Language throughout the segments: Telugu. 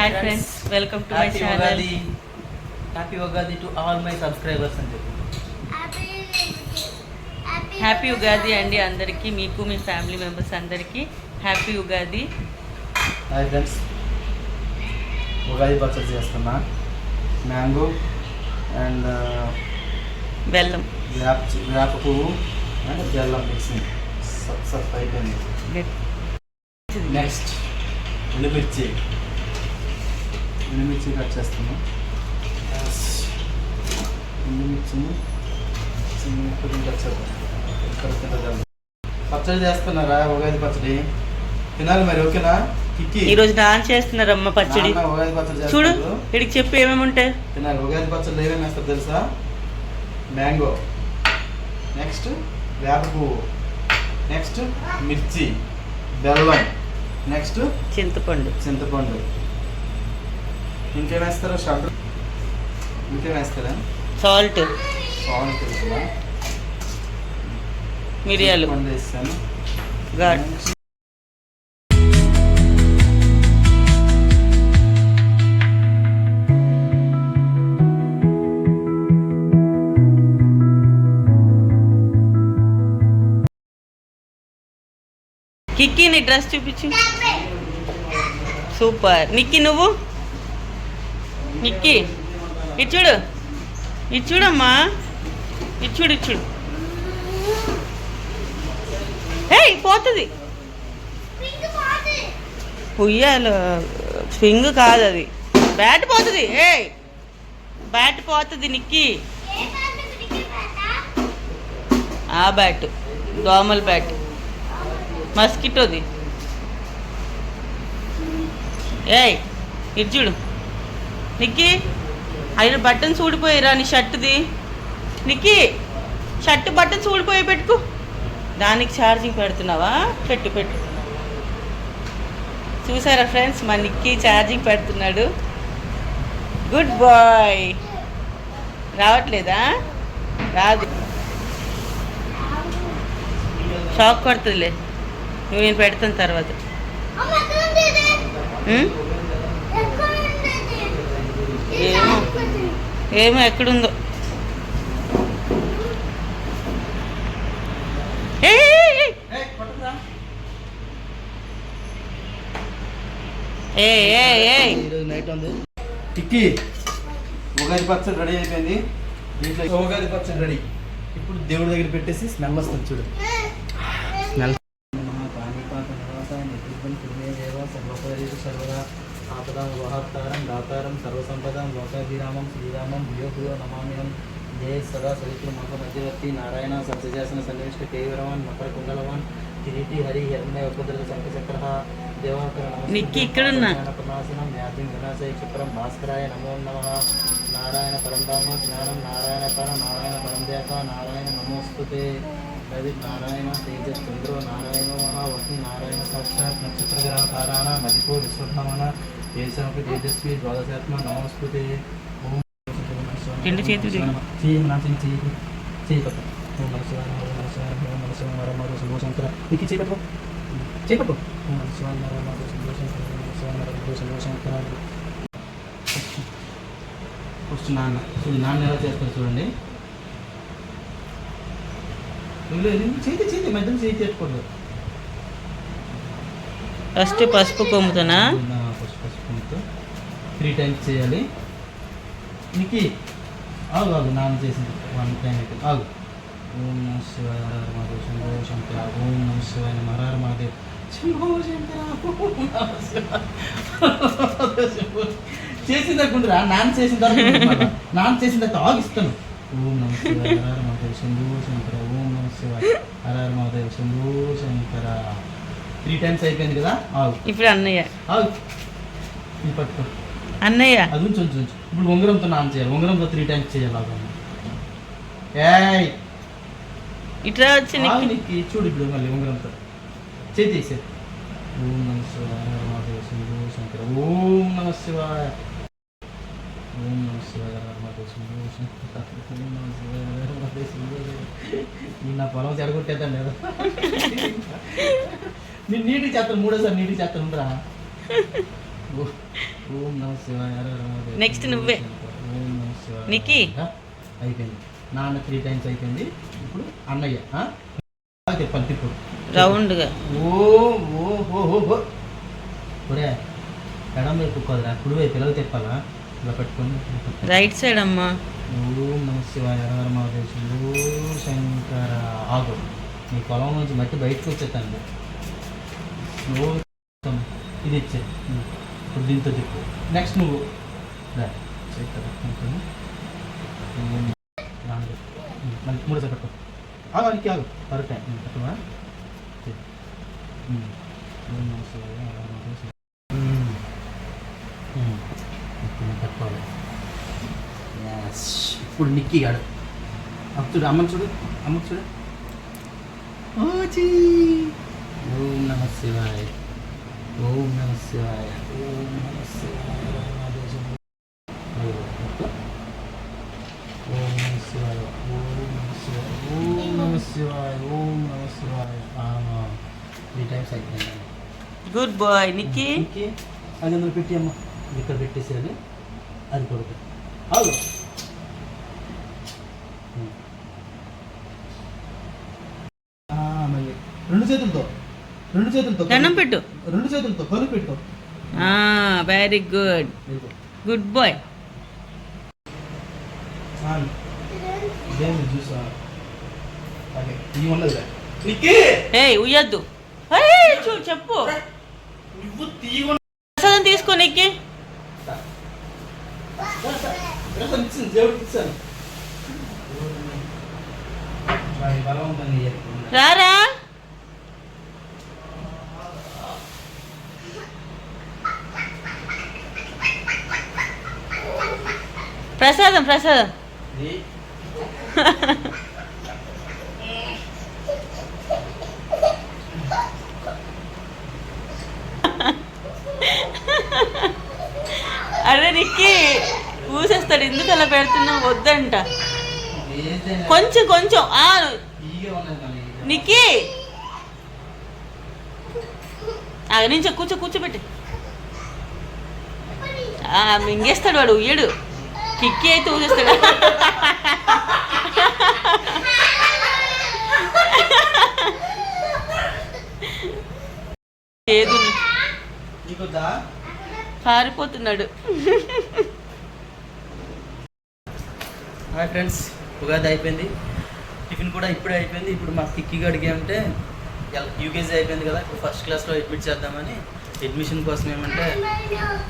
Hi friends, welcome to my channel. Happy Ugadi to all my subscribers అని చెప్పి. హ్యాపీ ఉగాది అండి అందరికీ, మీకు మీ ఫ్యామిలీ మెంబర్స్ అందరికీ happy Ugadi. Hi friends, Ugadi పచ్చడి చేస్తున్నా. మ్యాంగో అండ్ బెల్లం, వేప పువ్వు అండ్ బెల్లం మిక్సింగ్ సక్సెస్ అయిపోయింది. నెక్స్ట్ ఎండుమిర్చి కట్ చేస్తున్నాం. ఎండుమిర్చిని కట్ చేద్దాం. పచ్చడి చేస్తున్నారా? ఉగాది పచ్చడి తినాలి మరి, ఓకేనా? ఈ రోజు డాన్స్ చేస్తున్నారమ్మ పచ్చడి. ఉగాది పచ్చడి చూడు, ఇక్కడికి చెప్పి ఏమేమి ఉంటాయి తినాలి. ఉగాది పచ్చడి ఏమేమి వేస్తారు తెలుసా? మ్యాంగో, నెక్స్ట్ వేప పువ్వు, నెక్స్ట్ మిర్చి, బెల్లం, నెక్స్ట్ చింతపండు. ఇంకేం వేస్తారు? షడ్రు. ఇంకేం వేస్తారా? సాల్ట్, తెలుసులా, మిరియాలు వేస్తాను. గాడ్. కిక్కి నీ డ్రెస్ చూపించు. సూపర్. నిక్కి నువ్వు? నిక్కి ఇచ్చుడమ్మా, ఇచ్చుడు. ఏయ్ పోతుంది. ఉయ్యాల స్వింగ్ కాదు అది, బ్యాట్ పోతుంది. బ్యాట్ పోతుంది నిక్కి. ఆ బ్యాట్ దోమల బ్యాట్, మస్కిటోది. ఇచ్చుడు నిక్కి. అయిన బటన్స్ ఊడిపోయిరా నీ షర్టుది. నిక్కి షర్టు బటన్స్ ఊడిపోయి పెట్టుకో. దానికి ఛార్జింగ్ పెడుతున్నావా? పెట్టు. చూసారా ఫ్రెండ్స్, మా నిక్కి ఛార్జింగ్ పెడుతున్నాడు. Good boy. రావట్లేదా? రాదు, షాక్ కొడుతుందిలే. నువ్వు నేను పెడతాను తర్వాత. ఏమో ఎక్కడుందో. నైట్ ఉంది. టిక్కీ ఉగాది పచ్చడి రెడీ అయిపోయింది. దీంట్లో ఉగాది పచ్చడి రెడీ. ఇప్పుడు దేవుడి దగ్గర పెట్టేసి స్మెల్ వస్తుంది చూడు. స్మెల్ సర్వదా ఆపదాం వహాప్తారం దాతారం సర్వసంపదాం లోకాభిరామం శ్రీరామం భూయో నమామ్యహం. జయ సదా సవిత్ర మహ మధ్యవర్తి నారాయణ సత్యశాసన సన్నివిష్ట కేవరవాన్ మకర కుండలవాన్ కిరీటి హరి హిరణ్య ఉపద్రవ శంఖచక్ర దేవాకరణాశనం వ్యాధిం వినాశయ క్షిప్రం భాస్కరాయ నమో నమః. నారాయణ పరంధామ జ్ఞానం నారాయణ పర నారాయణ పరందేక నారాయణ నమోస్తుతే. నారాయణ తేజశ్చంద్రో నారాయణో మహావహ్ని నారాయణ సాక్షాత్ నక్షత్రగ్రహ తారాణ మధిపో విశ్వభావన ఏషాపి తేజస్వి ద్వాదశాత్మ నమోస్తుతే. ఓం చేయి ఓం నరసింహాయ ఓం నరసింహాయ ఓం నరసింహాయ నరమధు శంభో శంకర. నీకు చేపట్టు. ఓం నరసింహాయ నరమధు శంభో శంకర ఓం నరసింహాయ నరమధు శంభో శంకర. ఫస్ట్ నాన్న ఎలా చేస్తారు చూడండి. చేతి మధ్యలో చేతి పెట్టుకోండి. ఫస్ట్ పసుపు కొమ్ముతున్నా. పసుపు కొమ్ముతో 3 times చేయాలి. నీకు ఆగు నాన్న చేసింది 1 time అయితే ఆగు. ఓం నమ శివాయ హర హర మహాదేవ్ శంభో శంకర. ఓం నమ శివాయ హర హర మహాదేవ్ శంభో శంకర. చేసిన దగ్గర నాన్న చేసిన తర్వాత నాన్న చేసిన తర్వాత ఆగిస్తాను. ఓం నమ శివాయ హర హర మహాదేవ్ శంభో శంకర. ఓం నమ శివాయ హర హర మహాదేవ్ శంభో శంకర. 3 times అయిపోయింది కదా. ఆగు. ఇప్పుడు అన్నయ్య ఆగు, ఇది పట్టుకో. అన్నయ్య అది ఉంచు. ఇప్పుడు ఉంగరంతో నాన్న చేయాలి. ఉంగరంతో 3 times చేయాలి. ఇట్లా వచ్చి నీకు చూడు. ఇప్పుడు మళ్ళీ ఉంగరంతో చేసే. ఓం నమ శివాయ హర హర మహాదేవ్ శంభో శంకర. ఓం నమ శివాయ ఓం నమ శివాయ హర హర మహాదేవ్ శంభో శంకర. ఓం నమ శివాయ హర హర మహాదేవ్ శంభో శంకర. ఈ నా పొలం చెడగొట్టేద్దాం లేదా? నేను నీటికి చేస్తాను. 3వ సారి నీటికి చేస్తాను. ఉండరా ఓం నమః శివాయ హర హర మహాదేవ. Next నువ్వే. ఓం నమః శివాయ. నిక్కి. అయిపోయింది. నాన్న 3 times అయిపోయింది. ఇప్పుడు అన్నయ్య తిప్పాలి తిప్పు రౌండ్గా. ఓం ఓ ఓ ఓ ఓ. ఒరే ఎడం వైపు కుదరా కుడి వైపు పిల్లలు తిప్పాలా ఇలా పెట్టుకొని రైట్ సైడ్ అమ్మా. ఓం నమ శివాయ హర హర మహాదేవ. శంభో శంకర. ఆగు, నీ పొలం నుంచి మట్టి బయటకు వచ్చేస్తాను. స్లో ఇది ఇచ్చే. ఇప్పుడు దీంతో చెప్పు. నెక్స్ట్ నువ్వు మళ్ళీ 3 సార్లు పెట్టు. ఆగు అనికి ఆగు కరెక్ట్ టైం పెట్టవా. ఓం నమ శివాయ హర హర మహాదేవ. పెట్టుకోవాలి. ఇప్పుడు నిక్కి గాడు చూడు, అమ్మని చూడు, అమ్మకి చూడు. ఓం నమ శివాయ. ఓం నమ శివాయ. ఓం నమ శివాయ. ఓం నమ శివాయ. ఓం నమ శివాయ. ఓం నమ శివాయ. ఓం నమ శివాయ. 3 times అయిపోయింది. గుడ్ బాయ్ నిక్కి. నిక్కి అది అందులో పెట్టి అమ్మ ఇక్కడ పెట్టేసేది. అది కొడుకు ఆగు. మళ్ళీ 2 చేతులతో దండం పెట్టు. 2 చేతులతో కలు పెట్టుకో. Very good. Good boy. ఇదేమి చూసా అదే ఈ ఉన్నది నీకే. ఉయ్యద్దు. చూడు చెప్పు. నువ్వు తీగ ప్రసాదం తీసుకో నిక్కి. రారా. ప్రసాదం ప్రసాదం. అరే నిక్కి ఊసేస్తాడు. ఎందుకు అలా పెడుతున్నావు? వద్దంట. కొంచెం కొంచెం నిక్కి. నుంచి కూర్చోబెట్టి మింగేస్తాడు వాడు. ఉయ్యడు. కిక్కి అయితే ఊసేస్తాడు. ఏదు పారిపోతున్నాడు. హాయ్ ఫ్రెండ్స్, ఉగాది అయిపోయింది. టిఫిన్ కూడా ఇప్పుడే అయిపోయింది. ఇప్పుడు మా కిక్కి గడికి అంటే యూకేజీ అయిపోయింది కదా, ఇప్పుడు ఫస్ట్ క్లాస్లో అడ్మిట్ చేద్దామని అడ్మిషన్ కోసం ఏమంటే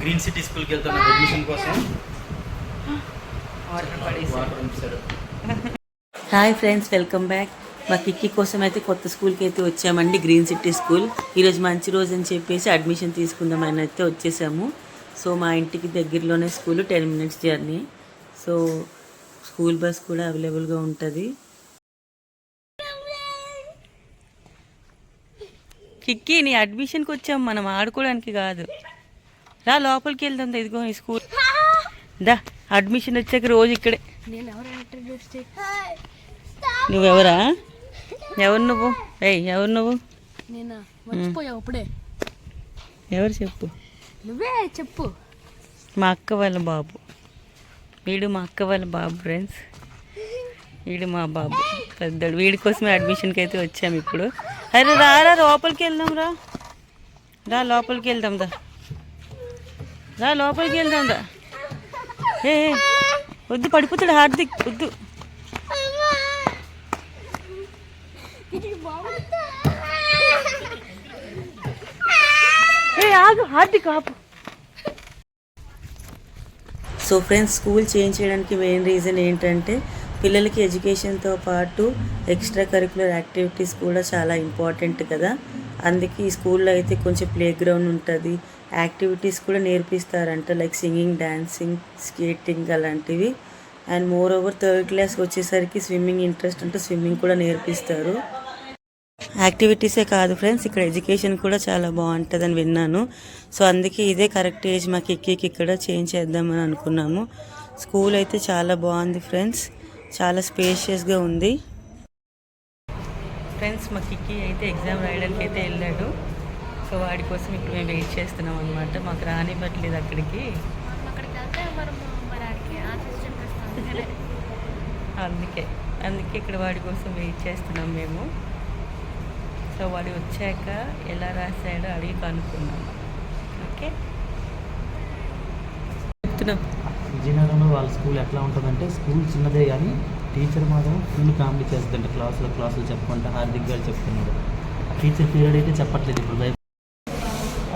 గ్రీన్ సిటీ స్కూల్కి వెళ్తున్నాం అడ్మిషన్ కోసం. Hi friends, welcome back. మా కిక్కి కోసం అయితే కొత్త స్కూల్కి అయితే వచ్చామండి, గ్రీన్ సిటీ స్కూల్. ఈరోజు మంచి రోజు అని చెప్పేసి అడ్మిషన్ తీసుకుందామని అయితే వచ్చేసాము. సో మా ఇంటికి దగ్గరలోనే school, 10 minutes journey. So school bus కూడా అవైలబుల్గా ఉంటుంది. కిక్కి నీ అడ్మిషన్కి వచ్చాము మనం, ఆడుకోవడానికి కాదు. రా లోపలికి వెళ్దాం. ఇదిగో ఈ స్కూల్ దా. అడ్మిషన్ వచ్చాక రోజు ఇక్కడే. నువ్వెవరా? ఎవరు నువ్వు? ఎవరు నువ్వు? ఎవరు చెప్పు? నువ్వే చెప్పు. మా అక్క వాళ్ళ బాబు వీడు. మా అక్క వాళ్ళ బాబు ఫ్రెండ్స్. వీడు మా బాబు పెద్దడు. వీడి కోసమే అడ్మిషన్కి అయితే వచ్చాము ఇప్పుడు. అరే రారా లోపలికి వెళ్దాం. రా లోపలికి వెళ్దాం. రా లోపలికి వెళ్దాం. ఏ వద్దు, పడిపోతాడు హార్దిక్. వద్దు. ఆగు హార్దిక్, ఆపు. సో ఫ్రెండ్స్, స్కూల్ చేంజ్ చేయడానికి మెయిన్ రీజన్ ఏంటంటే పిల్లలకి ఎడ్యుకేషన్తో పాటు ఎక్స్ట్రా కరికులర్ యాక్టివిటీస్ కూడా చాలా ఇంపార్టెంట్ కదా. అందుకే ఈ స్కూల్లో అయితే కొంచెం ప్లే గ్రౌండ్ ఉంటుంది, యాక్టివిటీస్ కూడా నేర్పిస్తారంట, లైక్ సింగింగ్, డాన్సింగ్, స్కేటింగ్ అలాంటివి. అండ్ మోర్ ఓవర్ 3rd క్లాస్కి వచ్చేసరికి స్విమ్మింగ్ ఇంట్రెస్ట్ అంటే స్విమ్మింగ్ కూడా నేర్పిస్తారు. యాక్టివిటీసే కాదు ఫ్రెండ్స్, ఇక్కడ ఎడ్యుకేషన్ కూడా చాలా బాగుంటుందని విన్నాను. సో అందుకే ఇదే కరెక్ట్ ఏజ్ మా కిక్కి ఇక్కడ చేంజ్ చేద్దామని అనుకున్నాము. స్కూల్ అయితే చాలా బాగుంది ఫ్రెండ్స్, చాలా స్పేషియస్గా ఉంది. ఫ్రెండ్స్, మా కిక్కి అయితే ఎగ్జామ్ రాయడానికి అయితే వెళ్ళాడు. సో వాడి కోసం ఇప్పుడు మేము వెయిట్ చేస్తున్నాం అనమాట. మాకు రానివ్వట్లేదు అక్కడికి. అక్కడికి వెళ్తే మరి ఆడికి అసిస్టెంట్ వస్తాం. అందుకే ఇక్కడ వాడి కోసం వెయిట్ చేస్తున్నాం మేము. సో వాడు వచ్చాక ఎలా రాశాడో అడిగి కనుక్కున్నాం. ఓకే చెప్తున్నాం. విజయనగరంలో వాళ్ళ స్కూల్ ఎట్లా ఉంటుందంటే స్కూల్ చిన్నదే కానీ టీచర్ మాత్రం ఫుల్ కామెడీ చేస్తుందంటే క్లాసులు చెప్పుకుంటా హార్దిక్ గారు చెప్తున్నాడు. టీచర్ పీరియడ్ అయితే చెప్పట్లేదు ఇప్పుడు.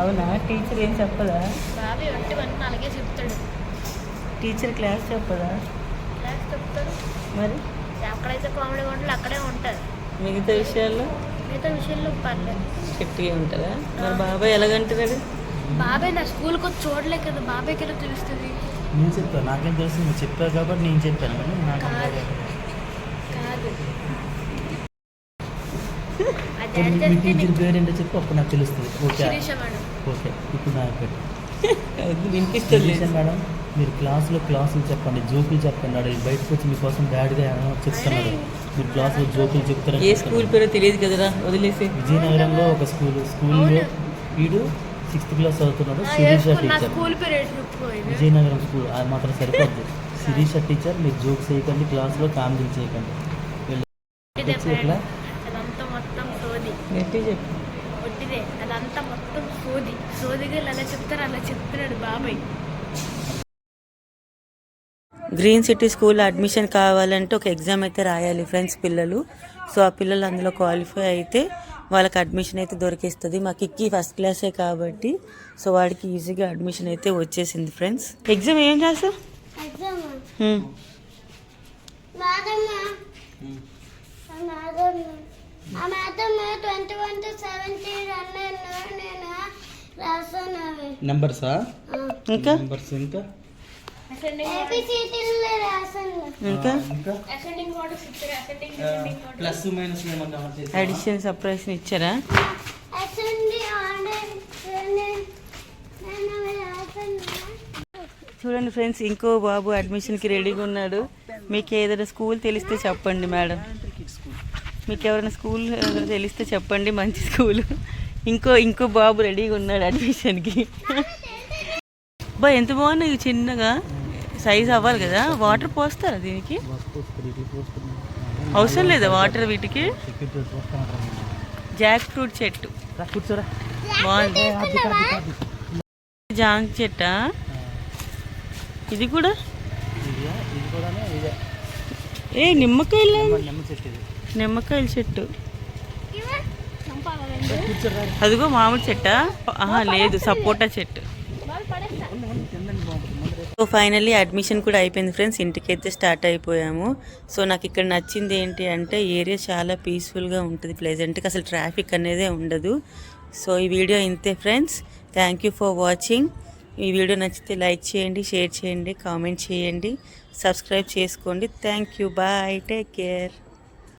అవునా? టీచర్ ఏం చెప్పదా? బాబీ ఒట్టి వన్ అలాగే చెప్తాడు. Teacher class చెప్పదా? క్లాస్ చెప్తాడు. మరి ఎక్కడైతే కామెడీ ఉంటుంది అక్కడే ఉంటుంది. మిగతా విషయాల్లో పర్లేదు, స్ట్రిక్ట్గా ఉంటుందా? మరి బాబాయ్ ఎలాగంటున్నాడు? బాబాయ్ నా స్కూల్కి వచ్చి చూడలే కదా, బాబాయ్కి ఎలా తెలుస్తుంది? నేను చెప్తాను, నాకేం తెలుసు, నువ్వు చెప్పావు కాబట్టి నేను చెప్పాను. కానీ నాకు కాదు మీ టీచర్ పేరు ఏంటో చెప్పి అప్పుడు నాకు తెలుస్తుంది. Okay Sirisha madam. ఓకే ఇప్పుడు నాకు పెట్టు. వినిపిస్తుంది మేడం మీరు క్లాసులు చెప్పండి, జోకులు చెప్పండి. అడిగి బయటకు వచ్చి మీకోసం బ్యాడ్గా చెప్తున్నాడు. మీరు క్లాసులో జోకులు చెప్తారు. ఏ స్కూల్ పేరో తెలియదు కదరా, వదిలేసి. విజయనగరంలో ఒక స్కూల్లో వీడు 6th క్లాస్ చదువుతున్నాడు. శిరీష టీచర్, స్కూల్ పేరు చెప్పుకోయింది. విజయనగరం స్కూల్. అది మాత్రం సరిపోద్ది. శిరీష టీచర్, మీరు జోక్స్ చేయకండి, క్లాస్లో కామెడీ చేయకండి. ఇట్లా అదంతా మొత్తం సోది. గట్టి చెప్పు. వడ్డిదే అదంతా మొత్తం సోదిగా అలా చెప్తారు. అలా చెప్తున్నాడు బాబాయ్. గ్రీన్ సిటీ స్కూల్ అడ్మిషన్ కావాలంటే ఒక ఎగ్జామ్ అయితే రాయాలి ఫ్రెండ్స్ పిల్లలు. సో ఆ పిల్లలు అందులో క్వాలిఫై అయితే వాళ్ళకి అడ్మిషన్ అయితే దొరికిస్తుంది. మా కిక్కి ఫస్ట్ క్లాసే కాబట్టి సో వాడికి ఈజీగా అడ్మిషన్ అయితే వచ్చేసింది ఫ్రెండ్స్. ఎగ్జామ్ ఏం చేస్తావు? నెంబర్సా? ఇంకా ప్లస్ మైనస్ అడిషన్ సపరేషన్ ఇచ్చారా? చూడండి ఫ్రెండ్స్, ఇంకో బాబు అడ్మిషన్కి రెడీగా ఉన్నాడు. మీకు ఏదైనా స్కూల్ తెలిస్తే చెప్పండి మేడం. మీకు ఎవరైనా స్కూల్ తెలిస్తే చెప్పండి, మంచి స్కూల్. ఇంకో బాబు రెడీగా ఉన్నాడు అడ్మిషన్కి. బా ఎంత బాగున్నాయి చిన్నగా, సైజ్ అవ్వాలి కదా. వాటర్ పోస్తారా దీనికి? అవసరం లేదా వాటర్ వీటికి? జాక్ ఫ్రూట్ చెట్టు బాగుంది. జాంగ్ చెట్టా ఇది కూడా? ఏ నిమ్మకాయల చెట్టు. అదిగో మామిడి చెట్టా? లేదు, సపోటా చెట్టు. సో ఫైనల్లీ అడ్మిషన్ కూడా అయిపోయింది ఫ్రెండ్స్. ఇంటికైతే స్టార్ట్ అయిపోయాము. సో నాకు ఇక్కడ నచ్చింది ఏంటి అంటే ఏరియా చాలా పీస్ఫుల్గా ఉంటుంది, ప్లెజెంట్గా, అసలు ట్రాఫిక్ అనేదే ఉండదు. సో ఈ వీడియో ఇంతే friends. Thank you for watching. ఈ వీడియో నచ్చితే లైక్ చేయండి, షేర్ చేయండి, కామెంట్ చేయండి, సబ్స్క్రైబ్ చేసుకోండి. Thank you, bye, take care.